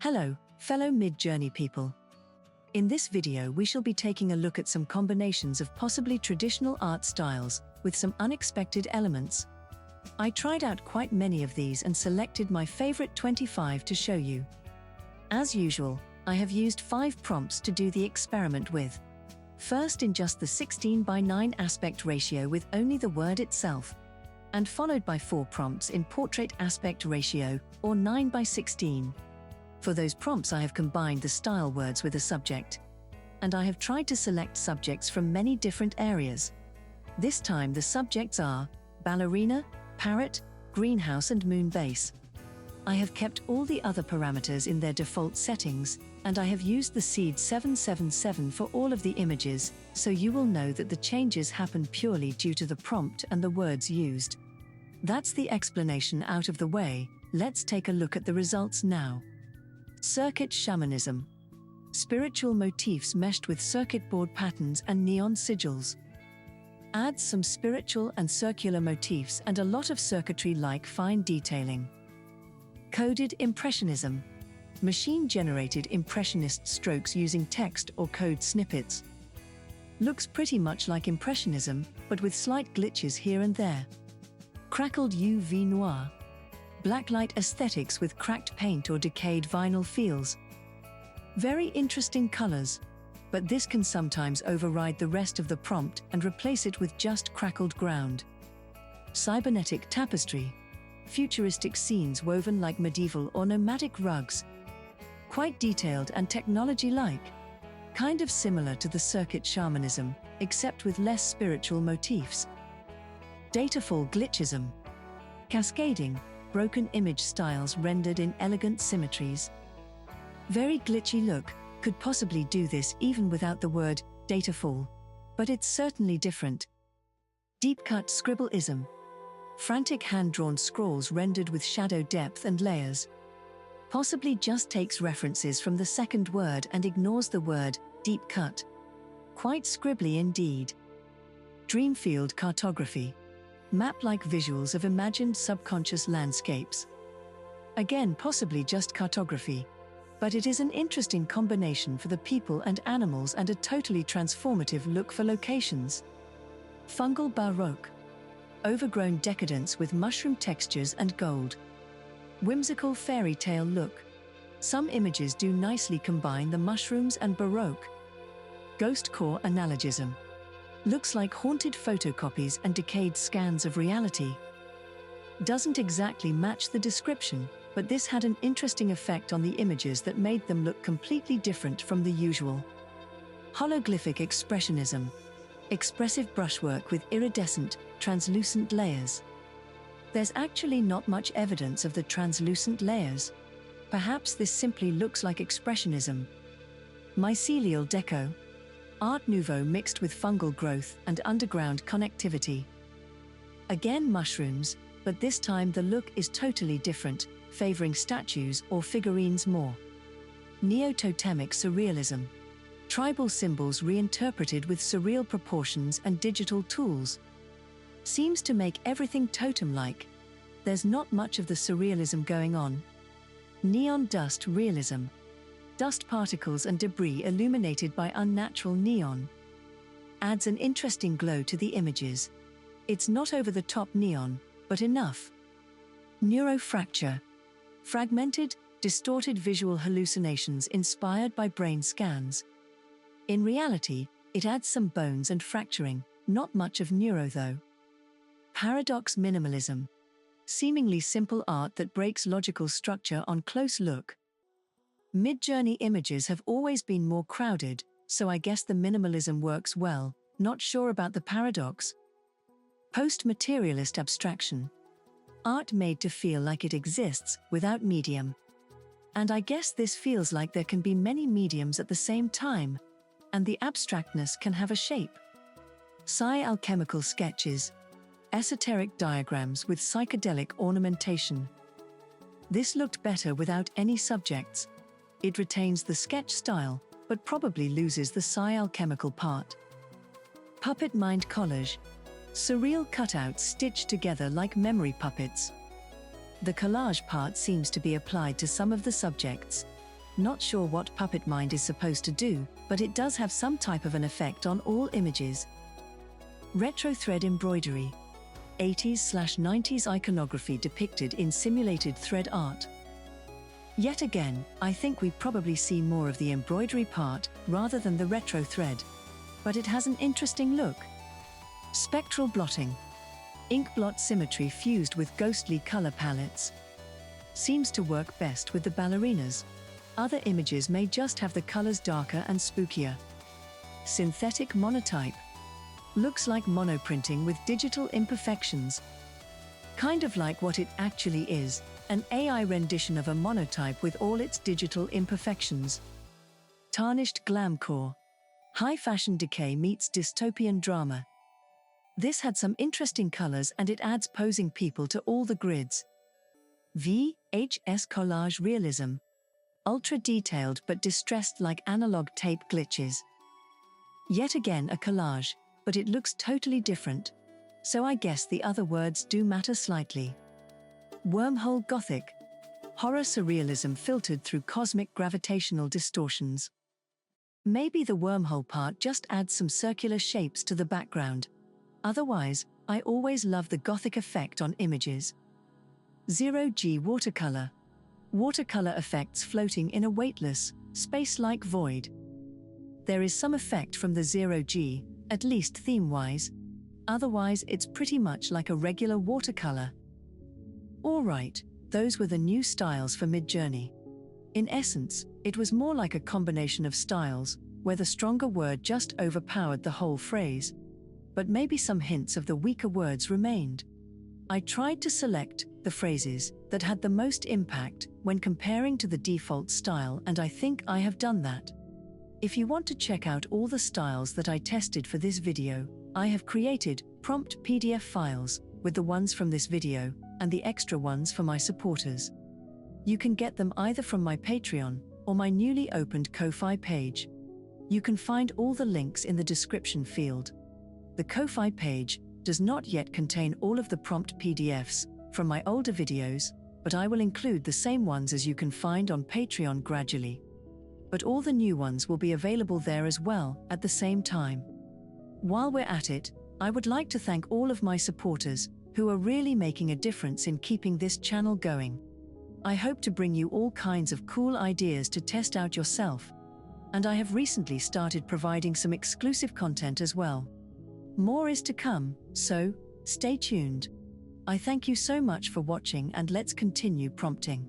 Hello, fellow Midjourney people. In this video we shall be taking a look at some combinations of possibly traditional art styles with some unexpected elements. I tried out quite many of these and selected my favorite 25 to show you. As usual, I have used 5 prompts to do the experiment with. First in just the 16:9 aspect ratio with only the word itself, and followed by 4 prompts in portrait aspect ratio, or 9:16. For those prompts I have combined the style words with a subject. And I have tried to select subjects from many different areas. This time the subjects are ballerina, parrot, greenhouse and moon base. I have kept all the other parameters in their default settings, and I have used the seed 777 for all of the images, so you will know that the changes happen purely due to the prompt and the words used. That's the explanation out of the way. Let's take a look at the results now. Circuit Shamanism. Spiritual motifs meshed with circuit board patterns and neon sigils. Adds some spiritual and circular motifs and a lot of circuitry-like fine detailing. Coded Impressionism. Machine-generated impressionist strokes using text or code snippets. Looks pretty much like Impressionism, but with slight glitches here and there. Crackled UV Noir. Blacklight aesthetics with cracked paint or decayed vinyl feels. Very interesting colors, but this can sometimes override the rest of the prompt and replace it with just crackled ground. Cybernetic tapestry. Futuristic scenes woven like medieval or nomadic rugs. Quite detailed and technology-like. Kind of similar to the circuit shamanism, except with less spiritual motifs. Datafall glitchism. Cascading, broken image styles rendered in elegant symmetries. Very glitchy look, could possibly do this even without the word datafall, but it's certainly different. Deep cut scribbleism. Frantic hand-drawn scrawls rendered with shadow depth and layers. Possibly just takes references from the second word and ignores the word deep cut. Quite scribbly indeed. Dreamfield cartography. Map-like visuals of imagined subconscious landscapes. Again, possibly just cartography, but it is an interesting combination for the people and animals and a totally transformative look for locations. Fungal Baroque. Overgrown decadence with mushroom textures and gold. Whimsical fairy tale look. Some images do nicely combine the mushrooms and Baroque. Ghost core analogism. Looks like haunted photocopies and decayed scans of reality. Doesn't exactly match the description, but this had an interesting effect on the images that made them look completely different from the usual. Hologlyphic expressionism. Expressive brushwork with iridescent, translucent layers. There's actually not much evidence of the translucent layers. Perhaps this simply looks like expressionism. Mycelial deco. Art Nouveau mixed with fungal growth and underground connectivity. Again mushrooms, but this time the look is totally different, favoring statues or figurines more. Neo-totemic surrealism. Tribal symbols reinterpreted with surreal proportions and digital tools. Seems to make everything totem-like. There's not much of the surrealism going on. Neon dust realism. Dust particles and debris illuminated by unnatural neon. Adds an interesting glow to the images. It's not over-the-top neon, but enough. Neurofracture. Fragmented, distorted visual hallucinations inspired by brain scans. In reality, it adds some bones and fracturing, not much of neuro though. Paradox minimalism. Seemingly simple art that breaks logical structure on close look. Midjourney images have always been more crowded, so I guess the minimalism works well, not sure about the paradox. Post-materialist abstraction. Art made to feel like it exists without medium. And I guess this feels like there can be many mediums at the same time, and the abstractness can have a shape. Psi-alchemical sketches. Esoteric diagrams with psychedelic ornamentation. This looked better without any subjects. It retains the sketch style, but probably loses the psi-alchemical part. Puppet mind collage. Surreal cutouts stitched together like memory puppets. The collage part seems to be applied to some of the subjects. Not sure what Puppet Mind is supposed to do, but it does have some type of an effect on all images. Retro thread embroidery. 80s/90s iconography depicted in simulated thread art. Yet again, I think we probably see more of the embroidery part rather than the retro thread. But it has an interesting look. Spectral blotting. Ink blot symmetry fused with ghostly color palettes. Seems to work best with the ballerinas. Other images may just have the colors darker and spookier. Synthetic monotype. Looks like monoprinting with digital imperfections. Kind of like what it actually is, an AI rendition of a monotype with all its digital imperfections. Tarnished glamcore. High fashion decay meets dystopian drama. This had some interesting colors and it adds posing people to all the grids. VHS collage realism. Ultra detailed but distressed like analog tape glitches. Yet again a collage, but it looks totally different. So I guess the other words do matter slightly. Wormhole gothic. Horror surrealism filtered through cosmic gravitational distortions. Maybe the wormhole part just adds some circular shapes to the background. Otherwise, I always love the gothic effect on images. 0G watercolor. Watercolor effects floating in a weightless, space-like void. There is some effect from the 0G, at least theme-wise. Otherwise, it's pretty much like a regular watercolor. Alright, those were the new styles for Midjourney. In essence, it was more like a combination of styles, where the stronger word just overpowered the whole phrase. But maybe some hints of the weaker words remained. I tried to select the phrases that had the most impact when comparing to the default style, and I think I have done that. If you want to check out all the styles that I tested for this video, I have created prompt PDF files with the ones from this video and the extra ones for my supporters. You can get them either from my Patreon or my newly opened Ko-Fi page. You can find all the links in the description field. The Ko-Fi page does not yet contain all of the prompt PDFs from my older videos, but I will include the same ones as you can find on Patreon gradually. But all the new ones will be available there as well at the same time. While we're at it, I would like to thank all of my supporters who are really making a difference in keeping this channel going. I hope to bring you all kinds of cool ideas to test out yourself. And I have recently started providing some exclusive content as well. More is to come, so stay tuned. I thank you so much for watching and let's continue prompting.